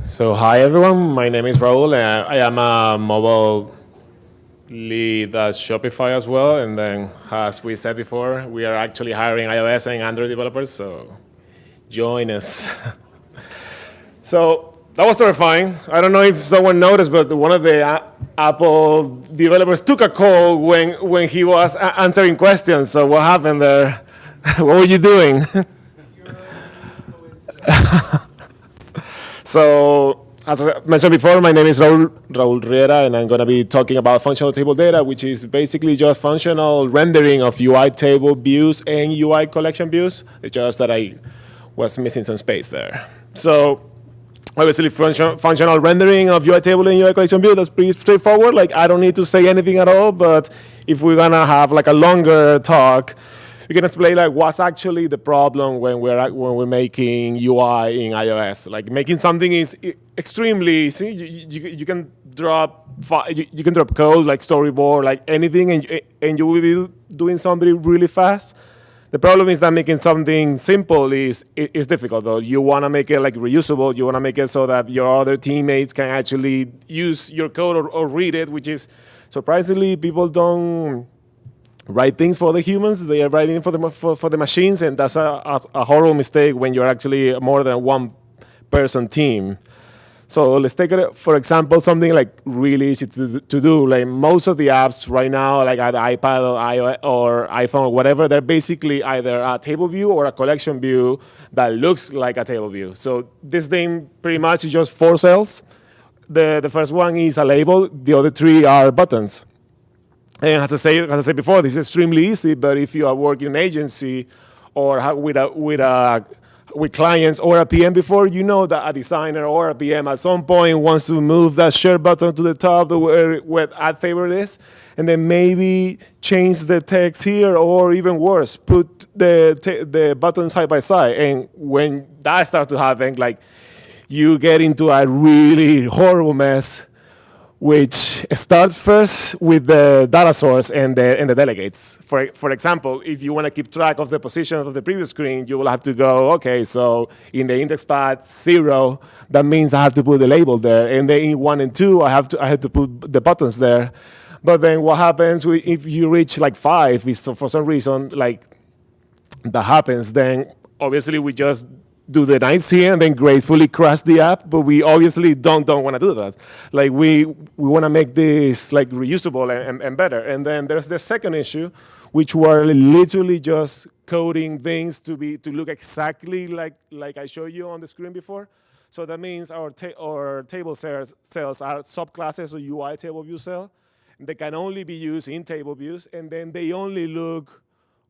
So hi everyone, my name is Raul. And I am a mobile lead at Shopify as well. And then, as we said before, we are actually hiring iOS and Android developers. So join us. So that was terrifying. I don't know if someone noticed, but one of the Apple developers took a call when he was answering questions. So what happened there? What were you doing? So, as I mentioned before, my name is Raul Riera, and I'm going to be talking about functional table data, which is basically just functional rendering of UI table views and UI collection views. It's just that I was missing some space there. So, obviously, functional rendering of UI table and UI collection view, that's pretty straightforward. Like, I don't need to say anything at all, but if we're going to have like a longer talk, we can explain like what's actually the problem when we're making UI in iOS. Like making something is extremely easy. You can drop you can drop code like storyboard, like anything, and you will be doing something really fast. The problem is that making something simple is difficult though. You want to make it like reusable. You want to make it so that your other teammates can actually use your code or read it, which is surprisingly people don't write things for the humans. They are writing for the machines, and that's a horrible mistake when you're actually more than one person team. So let's take it, for example, something like really easy to do. Like most of the apps right now, like at iPad or iOS or iPhone or whatever, they're basically either a table view or a collection view that looks like a table view. So this thing pretty much is just four cells. The first one is a label. The other three are buttons. And as I said before, this is extremely easy. But if you are working in an agency or with clients or a PM before, you know that a designer or a PM at some point wants to move that share button to the top where add favorite is, and then maybe change the text here, or even worse, put the button side by side. And when that starts to happen, like you get into a really horrible mess, which starts first with the data source and the delegates. For example, if you want to keep track of the position of the previous screen, you will have to go, okay, so in the index path 0, that means I have to put the label there. And then in 1 and 2, I have to put the buttons there. But then what happens if you reach like 5, if so for some reason like that happens, then obviously we just do the nice here and then gracefully crash the app, but we obviously don't want to do that. Like we want to make this like reusable and better. And then there's the second issue, which were literally just coding things to look exactly like I showed you on the screen before. So that means our table cells are subclasses of UI table view cell. They can only be used in table views, and then they only look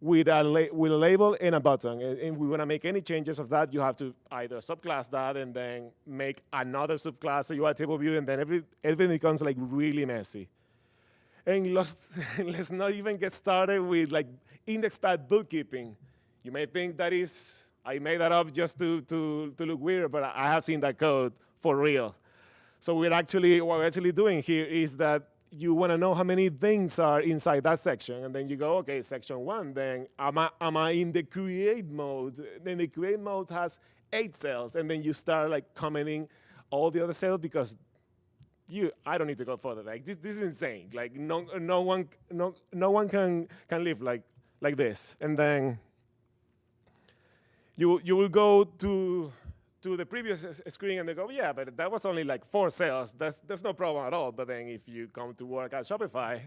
with a label and a button. And we want to make any changes of that, you have to either subclass that and then make another subclass, a UI table view, and then everything becomes like really messy. And let's not even get started with like index path bookkeeping. You may think I made that up just to look weird, but I have seen that code for real. So what we're actually doing here is that you want to know how many things are inside that section, and then you go, okay, section 1, then am I in the create mode? Then the create mode has 8 cells, and then you start like commenting all the other cells because I don't need to go further. Like this is insane. Like no one can live like this. And then you will go to the previous screen and they go, yeah, but that was only like 4 cells. That's no problem at all. But then if you come to work at Shopify,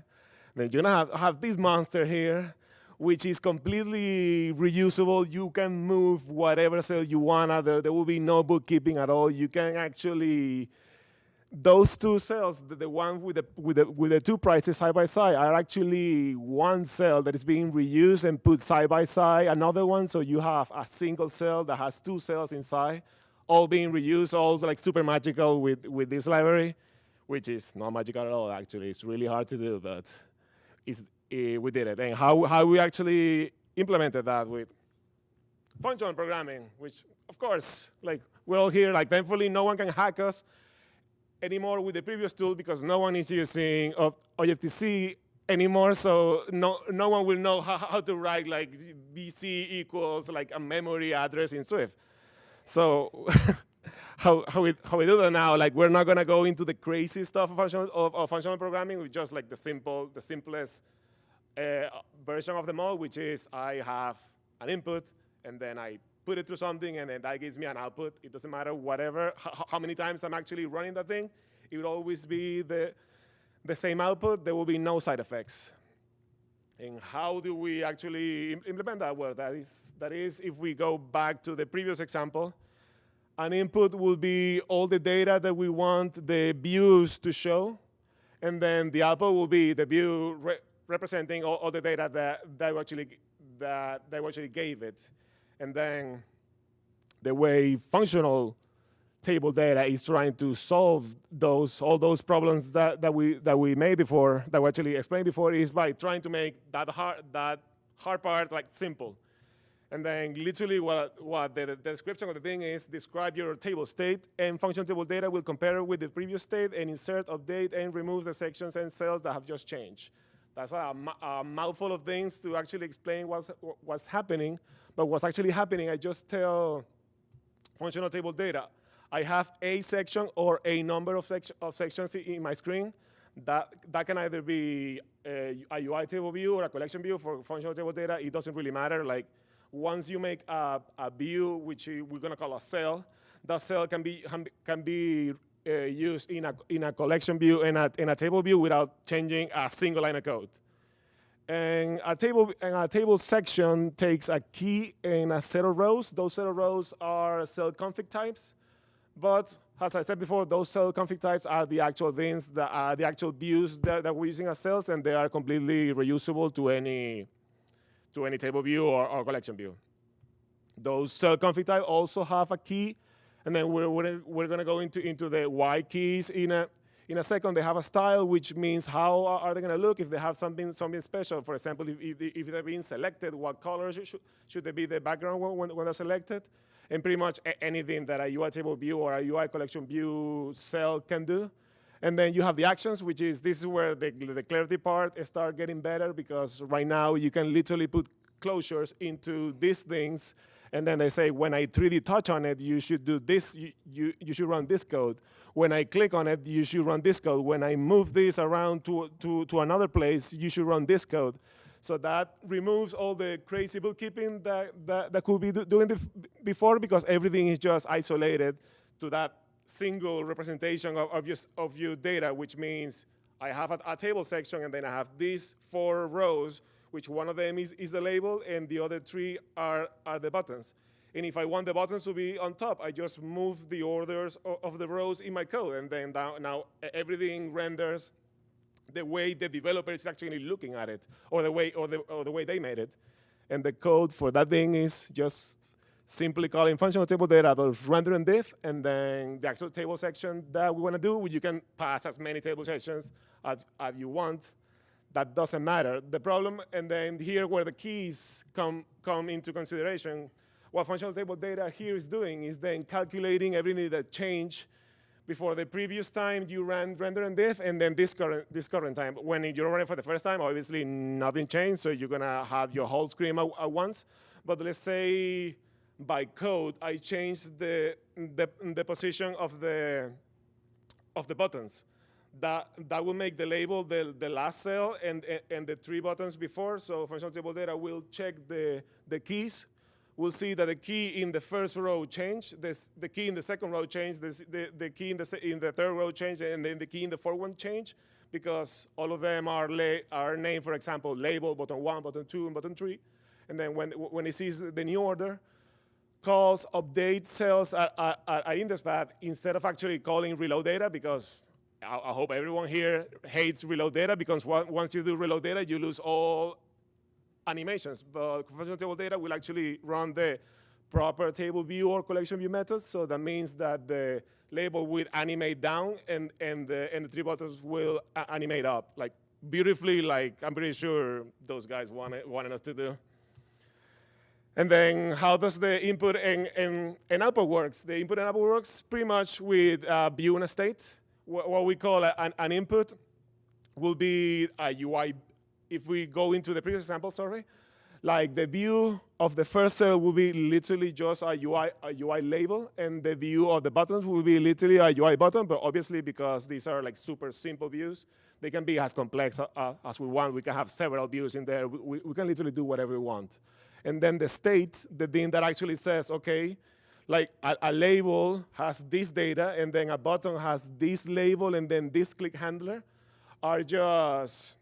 then you're gonna have this monster here, which is completely reusable. You can move whatever cell you wanna. There will be no bookkeeping at all. You can actually, those 2 cells, the one with the 2 prices side by side, are actually one cell that is being reused and put side by side another one. So you have a single cell that has 2 cells inside, all being reused, all like super magical with this library, which is not magical at all, actually. It's really hard to do, but we did it. And how we actually implemented that with functional programming, which, of course, like we're all here, like thankfully no one can hack us anymore with the previous tool because no one is using Objective-C anymore, so no one will know how to write like BC equals like a memory address in Swift. So how we do that now. Like we're not gonna go into the crazy stuff of functional programming. We just like the simplest version of them all, which is I have an input and then I put it through something and then that gives me an output. It doesn't matter how many times I'm actually running that thing. It will always be the same output. There will be no side effects. And how do we actually implement that? Well, that is if we go back to the previous example, an input will be all the data that we want the views to show, and then the output will be the view representing all the data that we actually gave it. And then the way functional table data is trying to solve all those problems that we made before, that we actually explained before, is by trying to make that hard part like simple. And then literally what the description of the thing is, describe your table state, and functional table data will compare it with the previous state and insert, update, and remove the sections and cells that have just changed. That's a mouthful of things to actually explain what's happening. But what's actually happening, I just tell functional table data, I have a section or a number of sections in my screen. That can either be a UI table view or a collection view. For functional table data, it doesn't really matter. Like once you make a view, which we're gonna call a cell, that cell can be used in a collection view and in a table view without changing a single line of code. And a table section takes a key and a set of rows. Those set of rows are cell config types. But as I said before, those cell config types are the actual things, the actual views that we're using as cells, and they are completely reusable to any table view or collection view. Those cell config types also have a key, and then we're going to go into the Y keys in a second. They have a style, which means how are they going to look if they have something special. For example, if they're being selected, what colors should they be the background when they're selected? And pretty much anything that a UI table view or a UI collection view cell can do. And then you have the actions, which is this is where the clarity part start getting better, because right now you can literally put closures into these things, and then they say when I 3D touch on it, you should do this. You should run this code. When I click on it, you should run this code. When I move this around to another place, you should run this code. So that removes all the crazy bookkeeping that could be doing before, because everything is just isolated to that single representation of your data, which means I have a table section, and then I have these 4 rows, which one of them is the label, and the other 3 are the buttons. And if I want the buttons to be on top, I just move the orders of the rows in my code, and then now everything renders the way the developer is actually looking at it, or the way they made it. And the code for that thing is just simply calling functional table data render and diff, and then the actual table section that we want to do, you can pass as many table sections as you want. That doesn't matter. The problem, and then here where the keys come into consideration, what functional table data here is doing is then calculating everything that changed before the previous time you ran render and diff, and then this current time. When you're running for the first time, obviously nothing changed, so you're gonna have your whole screen at once. But let's say by code, I changed the position of the buttons. That will make the label the last cell and the 3 buttons before. So functional table data will check the keys. We'll see that the key in the first row changed, the key in the second row changed, the key in the third row changed, and then the key in the fourth one changed, because all of them are named, for example, label, button 1, button 2, and button 3. And then when it sees the new order, calls update cells at index path instead of actually calling reload data, because I hope everyone here hates reload data, because once you do reload data, you lose all animations. But functional table data will actually run the proper table view or collection view methods. So that means that the label will animate down, and the 3 buttons will animate up, like beautifully, like I'm pretty sure those guys wanted us to do. And then how does the input and output works? The input and output works pretty much with view and a state. What we call an input will be a UI. If we go into the previous example, sorry, Like the view of the first cell will be literally just a UI label, and the view of the buttons will be literally a UI button. But obviously, because these are like super simple views, they can be as complex as we want. We can have several views in there. We can literally do whatever we want. And then the state, the thing that actually says, okay, like a label has this data, and then a button has this label, and then this click handler are just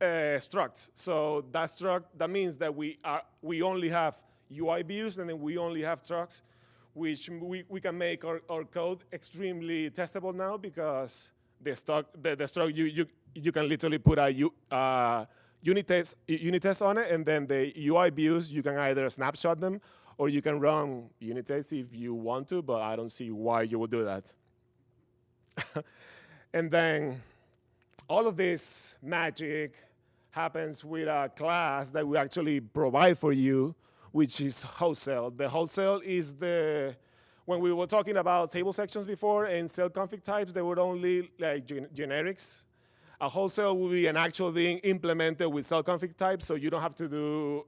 structs. So that struct, that means that we only have UI views, and then we only have structs, which we can make our code extremely testable now, because the struct you can literally put a unit test on it, and then the UI views you can either snapshot them or you can run unit tests if you want to, but I don't see why you would do that. And then all of this magic happens with a class that we actually provide for you, which is wholesale. The wholesale is when we were talking about table sections before and cell config types, they were only like generics. A wholesale will be an actual thing implemented with cell config types, so you don't have to do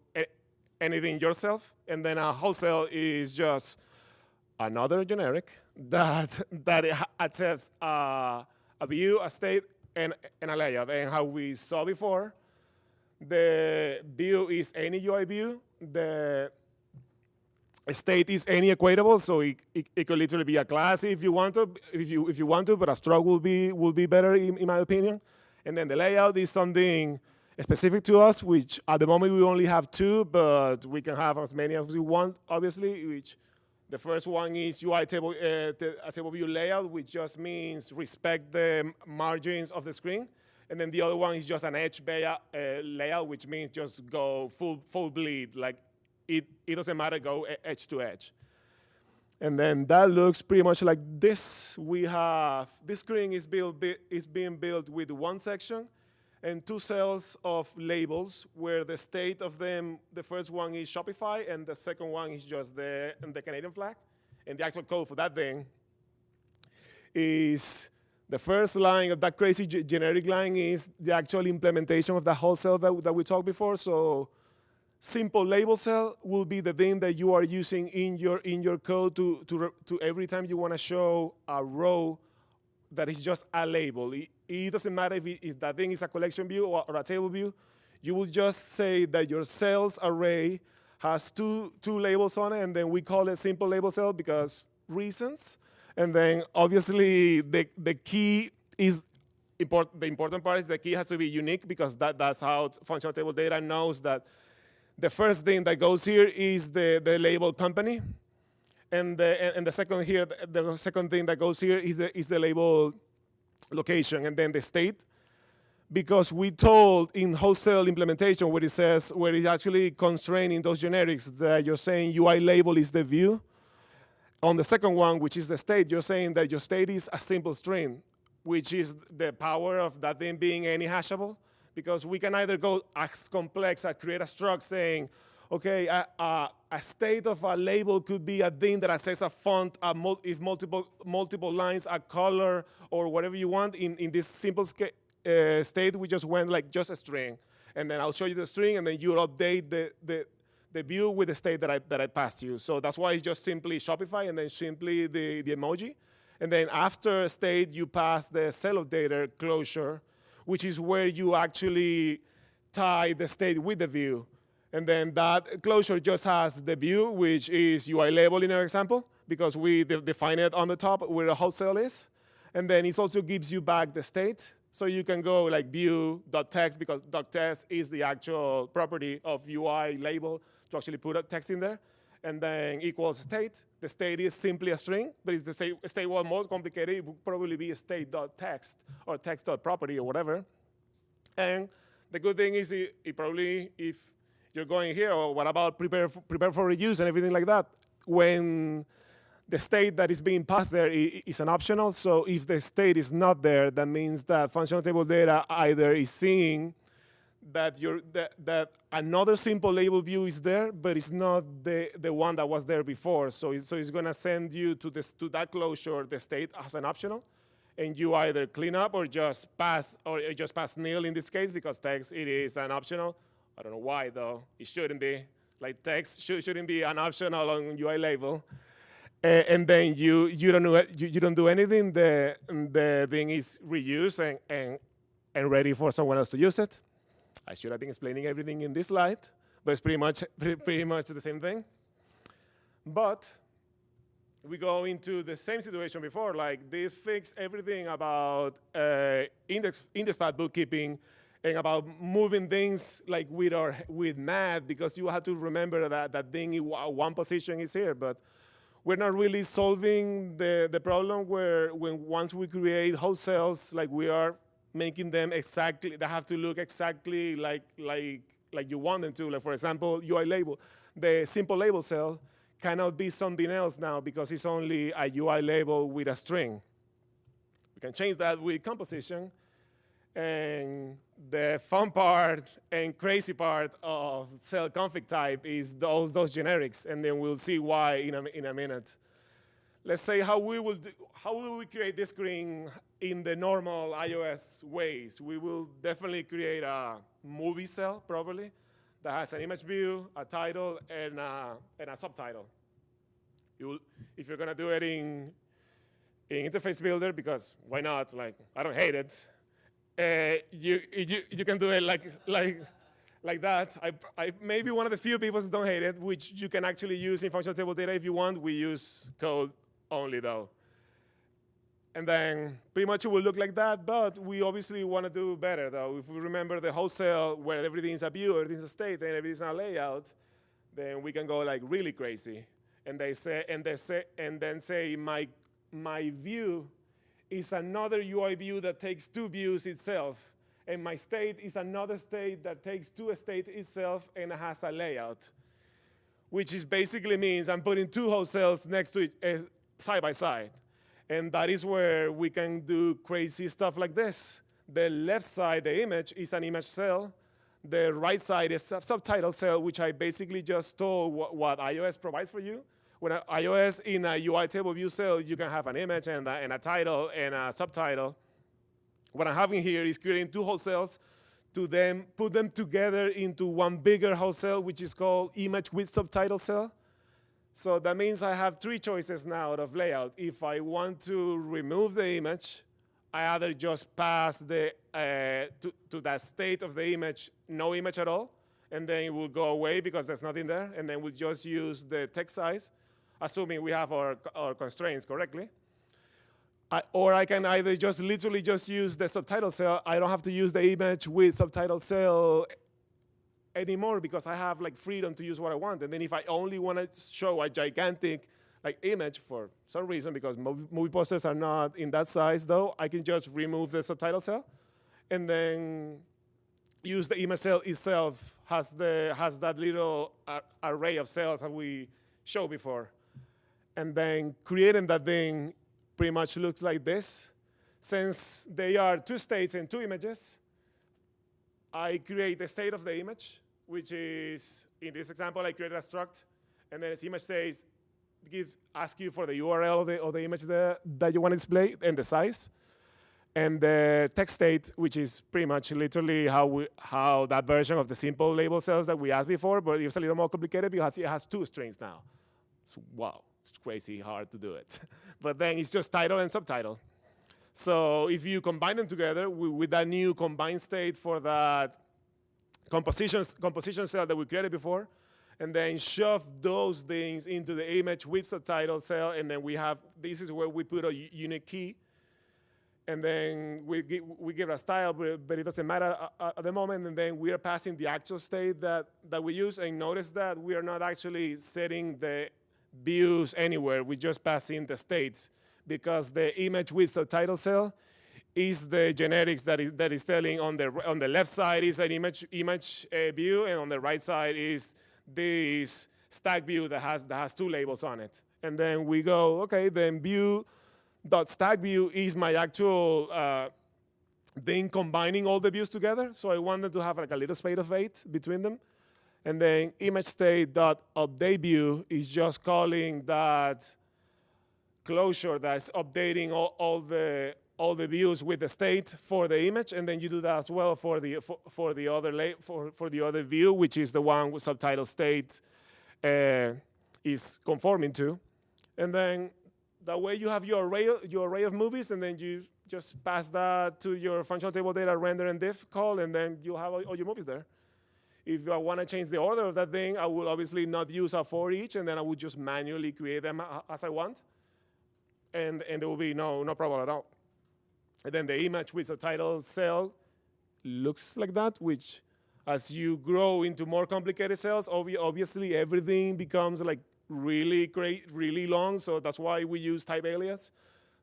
anything yourself. And then a wholesale is just another generic that accepts a view, a state, and a layout. And how we saw before, the view is any UI view, the state is any equatable, so it could literally be a class if you want to, but a struct will be better in my opinion. And then the layout is something specific to us, which at the moment we only have two, but we can have as many as we want, obviously. Which the first one is UI table, a table view layout, which just means respect the margins of the screen. And then the other one is just an edge layout, which means just go full bleed. Like it doesn't matter, go edge to edge. And then that looks pretty much like this. We have, this screen is being built with one section and two cells of labels, where the state of them, the first one is Shopify, and the second one is just the Canadian flag. And the actual code for that thing is, the first line of that crazy generic line is the actual implementation of the wholesale that we talked before. So simple label cell will be the thing that you are using in your code to every time you want to show a row that is just a label. It doesn't matter if that thing is a collection view or a table view. You will just say that your cells array has two labels on it, and then we call it simple label cell because reasons. And then obviously the key is the important part is the key has to be unique, because that's how functional table data knows that the first thing that goes here is the label company, and the second here, the second thing that goes here is the label location, and then the state. Because we told in wholesale implementation where it says, where it's actually constraining those generics, that you're saying UI label is the view. On the second one, which is the state, you're saying that your state is a simple string, which is the power of that thing being any hashable. Because we can either go as complex as create a struct saying, okay, a state of a label could be a thing that says a font, if multiple lines, a color, or whatever you want. In this simple state, we just went like just a string. And then I'll show you the string, and then you'll update the view with the state that I passed you. So that's why it's just simply Shopify and then simply the emoji. And then after state, you pass the cell of data closure, which is where you actually tie the state with the view. And then that closure just has the view, which is UI label in our example, because we define it on the top where the wholesale is. And then it also gives you back the state. So you can go like view.text, because .text is the actual property of UI label to actually put a text in there. And then equals state. The state is simply a string, but it's the state was more complicated. It would probably be a state.text or text.property or whatever. And the good thing is it probably, if you're going here, or what about prepare for reuse and everything like that, when the state that is being passed there is an optional. So if the state is not there, that means that functional table data either is seeing that that another simple label view is there, but it's not the one that was there before. So it's going to send you to that closure the state as an optional, and you either clean up or just pass nil in this case, because text it is an optional, I don't know why though. It shouldn't be. Like text shouldn't be an optional on UI label. And then you don't do it, you don't do anything. The thing is reused and ready for someone else to use it. I should have been explaining everything in this slide, but it's pretty much the same thing. But we go into the same situation before, like this fix everything about index path bookkeeping and about moving things like with math, because you have to remember that thing in one position is here, but we're not really solving the problem where once we create wholesales, like we are making them exactly, they have to look exactly like you want them to. Like for example, UI label, the simple label cell cannot be something else now because it's only a UI label with a string. We can change that with composition. And the fun part and crazy part of cell config type is those generics, and then we'll see why in a minute. Let's say how will we create this screen in the normal iOS ways. We will definitely create a movie cell probably that has an image view, a title, and a subtitle. If you're gonna do it in Interface Builder, because why not? Like I don't hate it. You can do it like that. I maybe one of the few people that don't hate it, which you can actually use in functional table data if you want. We use code only though. And then pretty much it will look like that, but we obviously want to do better though. If we remember the wholesale where everything is a view, everything is a state, and everything is a layout, then we can go like really crazy. And then say my view is another UI view that takes two views itself, and my state is another state that takes two states itself and has a layout, which is basically means I'm putting two wholesales next to each, side by side. And that is where we can do crazy stuff like this. The left side, the image, is an image cell. The right side is a subtitle cell, which I basically just stole what iOS provides for you. When iOS in a UI table view cell, you can have an image and a title and a subtitle. What I'm having here is creating two wholesales to then put them together into one bigger wholesale, which is called image with subtitle cell. So that means I have three choices now of layout. If I want to remove the image, I either just pass to that state of the image, no image at all, and then it will go away because there's nothing there, and then we'll just use the text size, assuming we have our constraints correctly. Or I can either just literally just use the subtitle cell. I don't have to use the image with subtitle cell anymore because I have like freedom to use what I want. And then if I only want to show a gigantic like image for some reason, because movie posters are not in that size though, I can just remove the subtitle cell and then use the image cell itself has that little array of cells that we showed before. And then creating that thing pretty much looks like this. Since they are two states and two images, I create the state of the image, which is, in this example, I created a struct, and then its image says, ask you for the URL of the image that you want to display and the size. And the text state, which is pretty much literally how that version of the simple label cells that we asked before, but it's a little more complicated because it has two strings now. So, wow, it's crazy hard to do it. But then it's just title and subtitle. So if you combine them together with that new combined state for that composition cell that we created before, and then shove those things into the image with subtitle cell, and then we have, this is where we put a unique key, and then we give a style, but it doesn't matter at the moment, and then we are passing the actual state that we use, and notice that we are not actually setting the views anywhere, we're just passing the states, because the image with subtitle cell is the generics that is telling on the left side is an image view, and on the right side is this stack view that has two labels on it. And then we go, okay, then view.stack view is my actual thing combining all the views together. So I wanted to have like a little space of 8 between them. And then image state.update view is just calling that closure that's updating all all the views with the state for the image, and then you do that as well for the other for the other view, which is the one with subtitle state is conforming to, and then that way you have your array of movies, and then you just pass that to your functional table data render and diff call, and then you'll have all your movies there. If I want to change the order of that thing, I will obviously not use a for each, and then I would just manually create them as I want, and there will be no problem at all. And then the image with the title cell looks like that, which as you grow into more complicated cells, obviously everything becomes like really great, really long. So that's why we use type alias.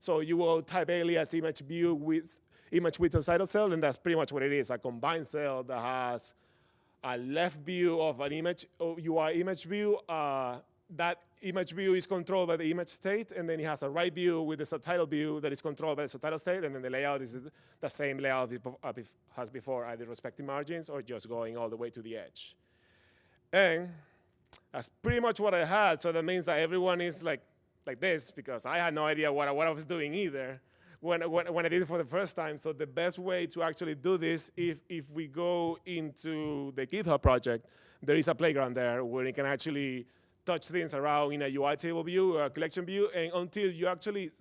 So you will type alias image view with image with a title cell, and that's pretty much what it is, a combined cell that has a left view of an image, UI image view. That image view is controlled by the image state, and then it has a right view with the subtitle view that is controlled by the subtitle state, and then the layout is the same layout as before, either respecting margins or just going all the way to the edge. And that's pretty much what I had, so that means that everyone is like this, because I had no idea what I was doing either when I did it for the first time. So the best way to actually do this, if we go into the GitHub project, there is a playground there where you can actually touch things around in a UI table view or a collection view, and until you actually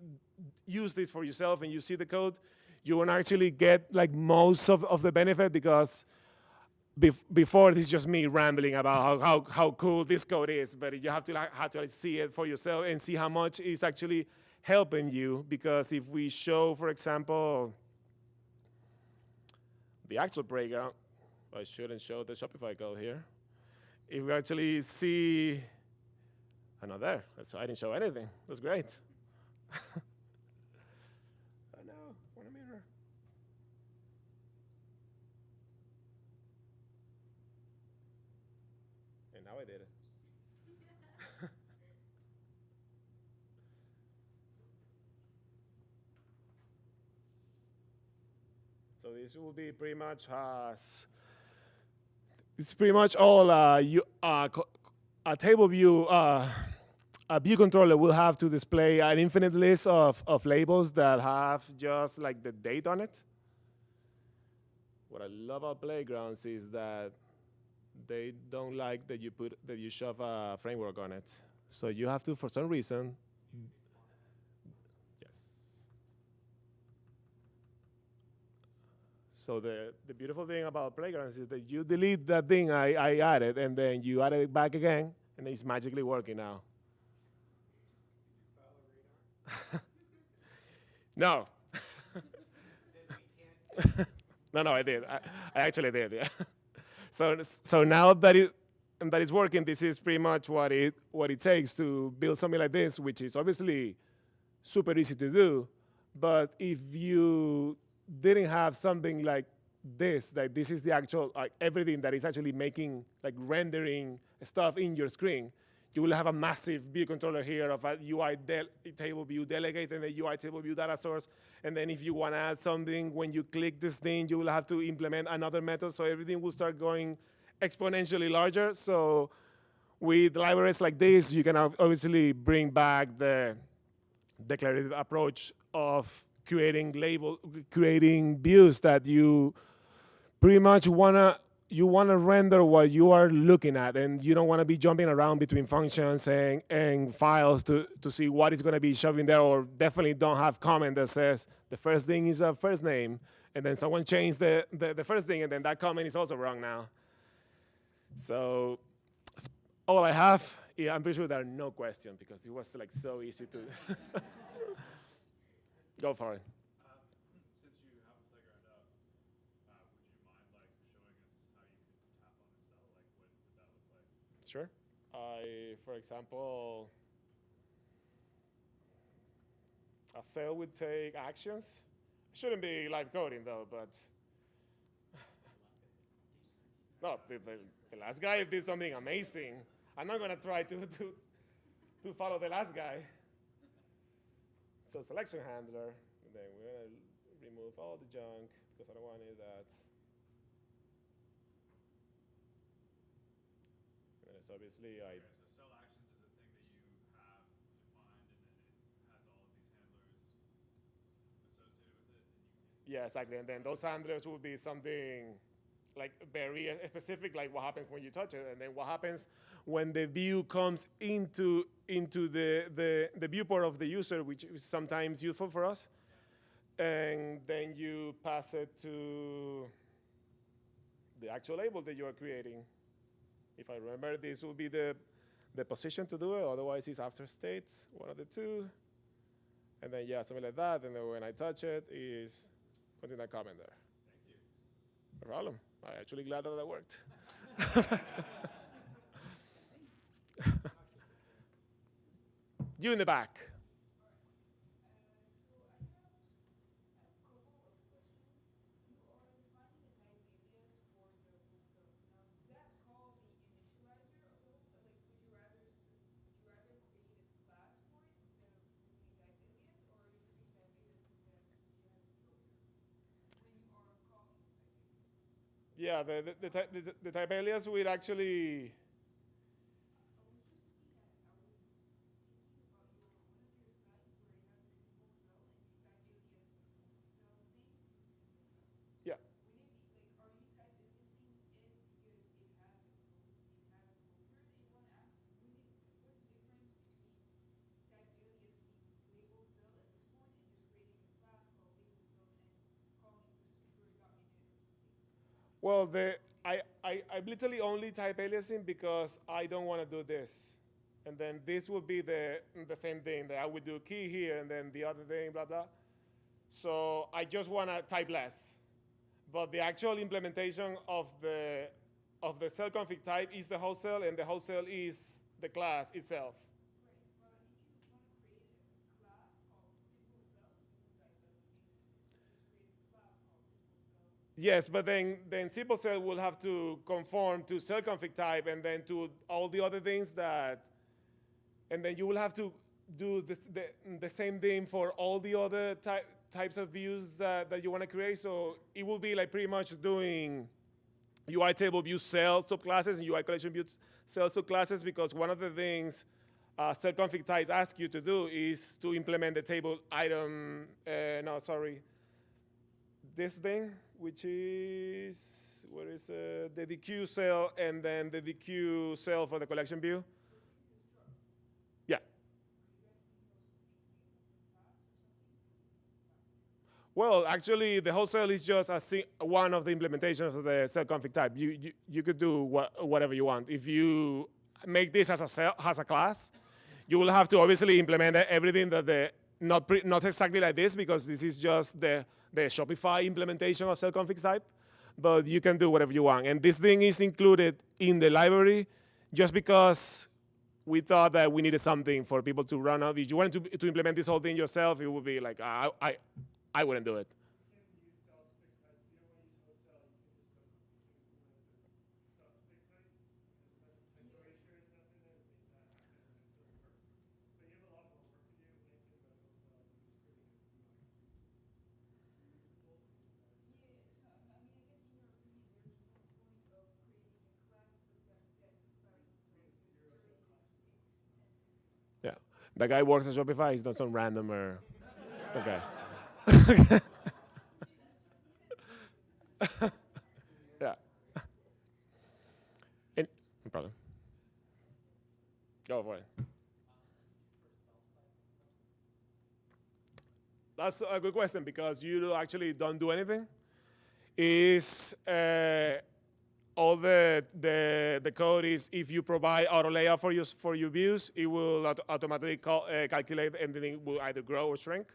use this for yourself and you see the code, you won't actually get like most of the benefit, because before this is just me rambling about how cool this code is, but you have to see it for yourself and see how much it's actually helping you. Because if we show, for example, the actual playground, I shouldn't show the Shopify code here. If we actually see, not there, so I didn't show anything. That's great. Oh no, what a mirror. And now I did it. So this will be pretty much it's pretty much all a table view. A view controller will have to display an infinite list of labels that have just like the date on it. What I love about playgrounds is that they don't like that you shove a framework on it. So you have to, for some reason, yes. So the beautiful thing about playgrounds is that you delete that thing I added, and then you add it back again, and it's magically working now. No. No, I did. I actually did, yeah. So now that it's working, this is pretty much what it takes to build something like this, which is obviously super easy to do. But if you didn't have something like this is the actual everything that is actually making rendering stuff in your screen, you will have a massive view controller here of a UI table view delegate and a UI table view data source. And then if you want to add something, when you click this thing, you will have to implement another method. So everything will start going exponentially larger. So with libraries like this, you can obviously bring back the declarative approach of creating views that you pretty much you want to render what you are looking at, and you don't want to be jumping around between functions and files to see what is going to be shoving there, or definitely don't have comment that says the first thing is a first name, and then someone changed the first thing, and then that comment is also wrong now. So that's all I have. Yeah, I'm pretty sure there are no questions because it was so easy to go for it. Sure. For example, a cell would take actions. Shouldn't be live coding though, but no, the last guy did something amazing. I'm not gonna try to follow the last guy. So selection handler, and then we're gonna remove all the junk because I don't want any of that. So obviously I. So cell actions is a thing that you have defined, and then it has all of these handlers associated with it. Yeah, exactly. And then those handlers will be something like very specific, like what happens when you touch it, and then what happens when the view comes into the viewport of the user, which is sometimes useful for us, and then you pass it to the actual label that you are creating. If I remember, this will be the position to do it. Otherwise, it's after state, one of the two. And then, yeah, something like that. And then when I touch it, is putting that comment there. No problem. I'm actually glad that that worked. You in the back. Yeah, the type alias will actually. Yeah. Well, I literally only type aliasing because I don't want to do this. And then this will be the same thing that I would do key here and then the other thing, blah, blah. So I just want to type less. But the actual implementation of the cell config type is the host cell, and the host cell is the class itself. Yes, but then simple cell will have to conform to cell config type and then to all the other things that, and then you will have to do the same thing for all the other types of views that you want to create. So it will be like pretty much doing UI table view cell subclasses and UI collection view cell subclasses, because one of the things cell config types ask you to do is to implement the table item, no, sorry, this thing, which is, where is the DQ cell and then the DQ cell for the collection view. Yeah. Well, actually, the whole cell is just one of the implementations of the cell config type. You could do whatever you want. If you make this as a cell, as a class, you will have to obviously implement everything that not exactly like this, because this is just the Shopify implementation of cell config type, but you can do whatever you want. And this thing is included in the library just because we thought that we needed something for people to run out. If you wanted to implement this whole thing yourself, it would be like, I wouldn't do it. Yeah. The guy works at Shopify, he's not some random or, okay. Yeah. And, no problem. Go for it. That's a good question because you actually don't do anything. Is all the code is, if you provide auto layout for your views, it will automatically calculate, and then it will either grow or shrink.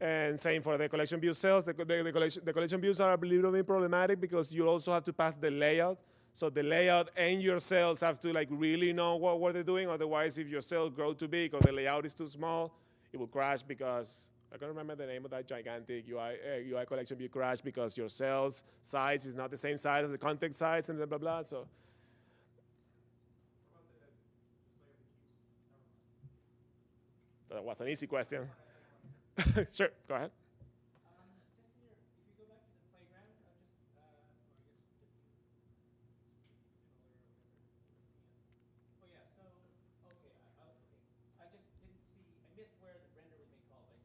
And same for the collection view cells. The collection views are a little bit problematic because you also have to pass the layout. So the layout and your cells have to like really know what they're doing. Otherwise, if your cell grows too big or the layout is too small, it will crash because I can't remember the name of that gigantic UI collection view crash because your cell's size is not the same size as the context size and blah, blah, blah. So that was an easy question. Sure, go ahead.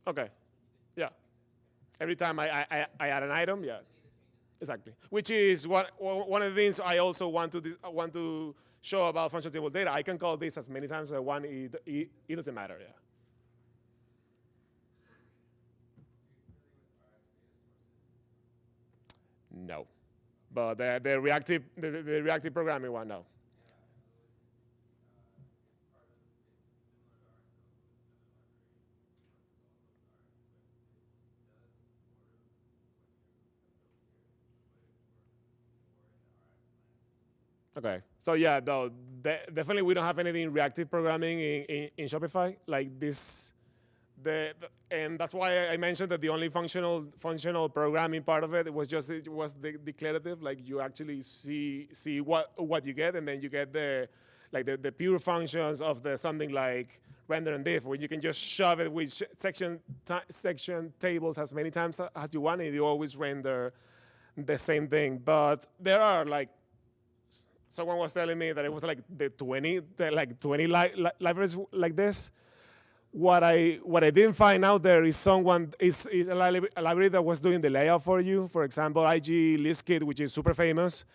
Okay. Yeah. Every time I add an item, yeah. Exactly. Which is one of the things I also want to show about functional table data. I can call this as many times as I want. It doesn't matter. Yeah. No. But the reactive programming one, no. Okay. So yeah, though definitely we don't have anything reactive programming in Shopify like this. And that's why I mentioned that the only functional programming part of it was the declarative. Like you actually see what you get, and then you get the pure functions of the something like render and diff, where you can just shove it with section tables as many times as you want, and you always render the same thing. But there are like someone was telling me that it was like like 20 libraries like this. What I didn't find out there is someone is a library that was doing the layout for you. For example, IG ListKit, which is super famous.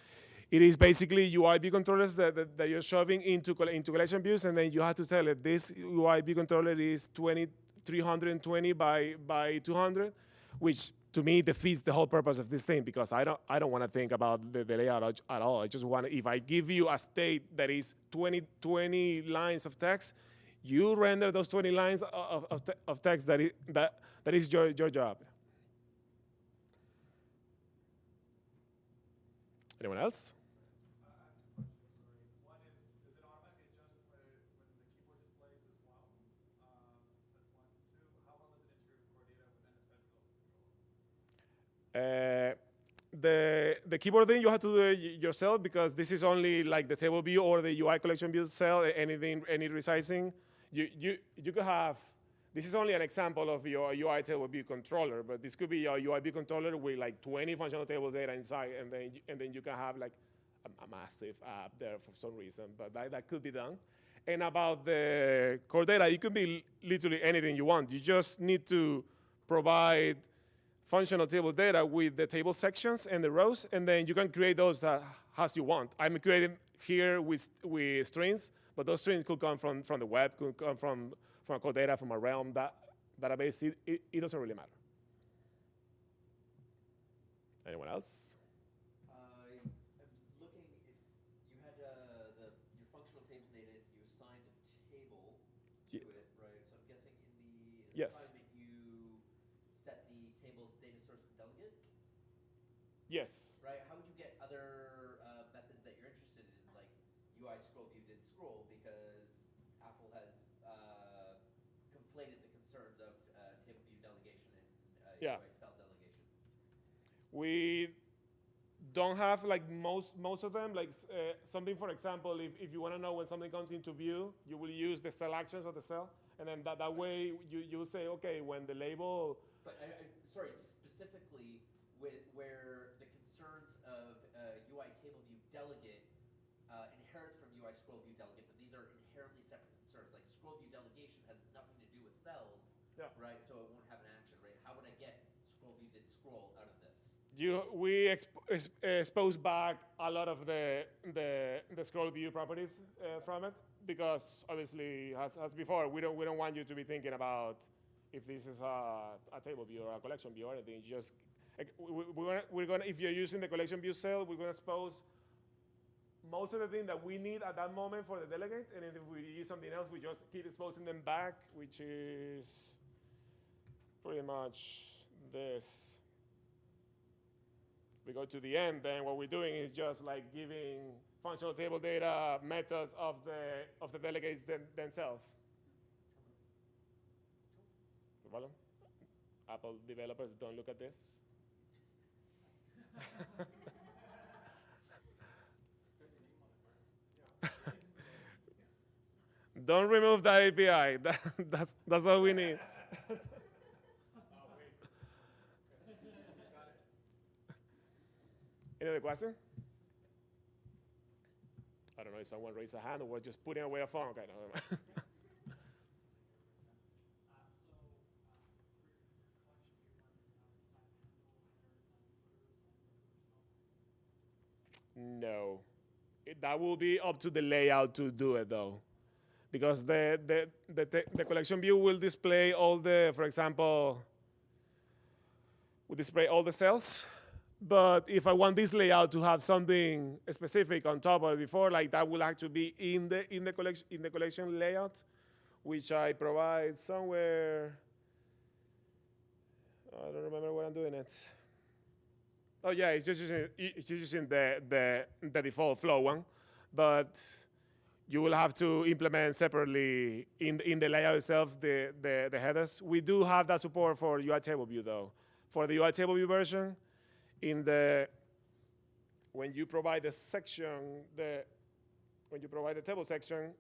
It is basically UIB controllers that you're shoving into collection views, and then you have to tell it this UIB controller is 320 by 200, which to me defeats the whole purpose of this thing because I don't want to think about the layout at all. I just want if I give you a state that is 20 lines of text, you render those 20 lines of text that is your job. Anyone else? One is, does it automatically adjust when the keyboard displays as well? That's one. Two, how well does it integrate with core data with NS Fetch also control? The keyboard thing you have to do it yourself because this is only like the table view or the UI collection view cell. Any resizing, you could have. This is only an example of your UI table view controller, but this could be your UI view controller with like 20 functional table data inside, and then you can have like a massive app there for some reason. But that could be done. And about the core data, it could be literally anything you want. You just need to provide functional table data with the table sections and the rows, and then you can create those as you want. I'm creating here with strings, but those strings could come from the web, could come from core data, from a realm database. It doesn't really matter. Anyone else? I'm looking if you had your functional table data, you assigned a table to it, right? So I'm guessing in the Yes. assignment you set the table's data source and delegate, Yes. right? How would you get other methods that you're interested in, like UI scroll view did scroll, because Apple has conflated the concerns of table view delegation and Yeah. UI cell delegation. We don't have like most of them. Like something, for example, if you want to know when something comes into view, you will use the cell actions of the cell, and then that way you say, okay, when the label. But sorry, specifically where the concerns of UI table view delegate inherits from UI scroll view delegate, but these are inherently separate concerns. Like scroll view delegation has nothing to do with cells, Yeah. right? So it won't have an action, right? How would I get scroll view did scroll out of this? We expose back a lot of the scroll view properties from it because obviously, as before, we don't want you to be thinking about if this is a table view or a collection view or anything. Just we're gonna if you're using the collection view cell, we're gonna expose most of the thing that we need at that moment for the delegate, and if we use something else, we just keep exposing them back, which is pretty much this. We go to the end, then what we're doing is just like giving functional table data methods of the delegates themselves. No problem? Apple developers don't look at this. Don't remove that API. That's all we need. Any other question? I don't know if someone raised a hand or we're just putting away a phone. Okay, no, never mind. So, for collection view, No. That will be up to the layout to do it, though. Because the collection view will display all the, for example, will display all the cells. But if I want this layout to have something specific on top or before, like that will actually be in the collection layout, which I provide somewhere. I don't remember where I'm doing it. Oh yeah, it's just using the default flow one, but you will have to implement separately in the layout itself the headers. We do have that support for UI table view though. For the UI table view version, when you provide the section, when you provide the table section,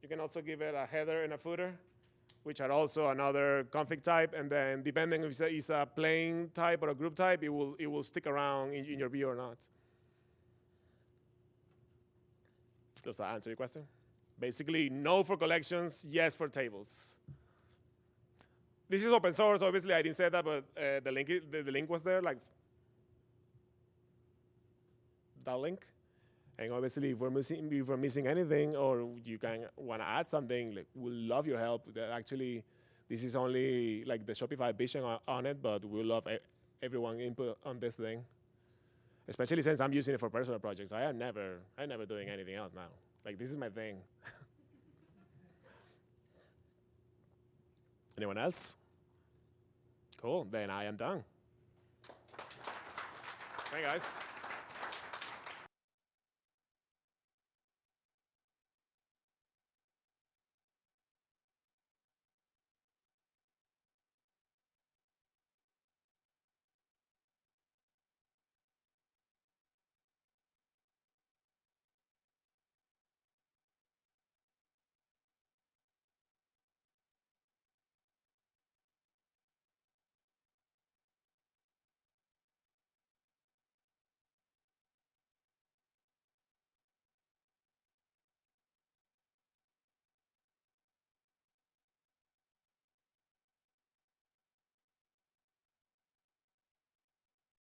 you can also give it a header and a footer, which are also another config type. And then depending if it's a plain type or a group type, it will stick around in your view or not. Does that answer your question? Basically, no for collections, yes for tables. This is open source. Obviously, I didn't say that, but the link was there, like that link. And obviously, if we're missing anything, or you can want to add something, like we'll love your help. Actually, this is only like the Shopify vision on it, but we'll love everyone input on this thing. Especially since I'm using it for personal projects. I'm never doing anything else now. Like this is my thing. Anyone else? Cool. Then I am done. Hey guys.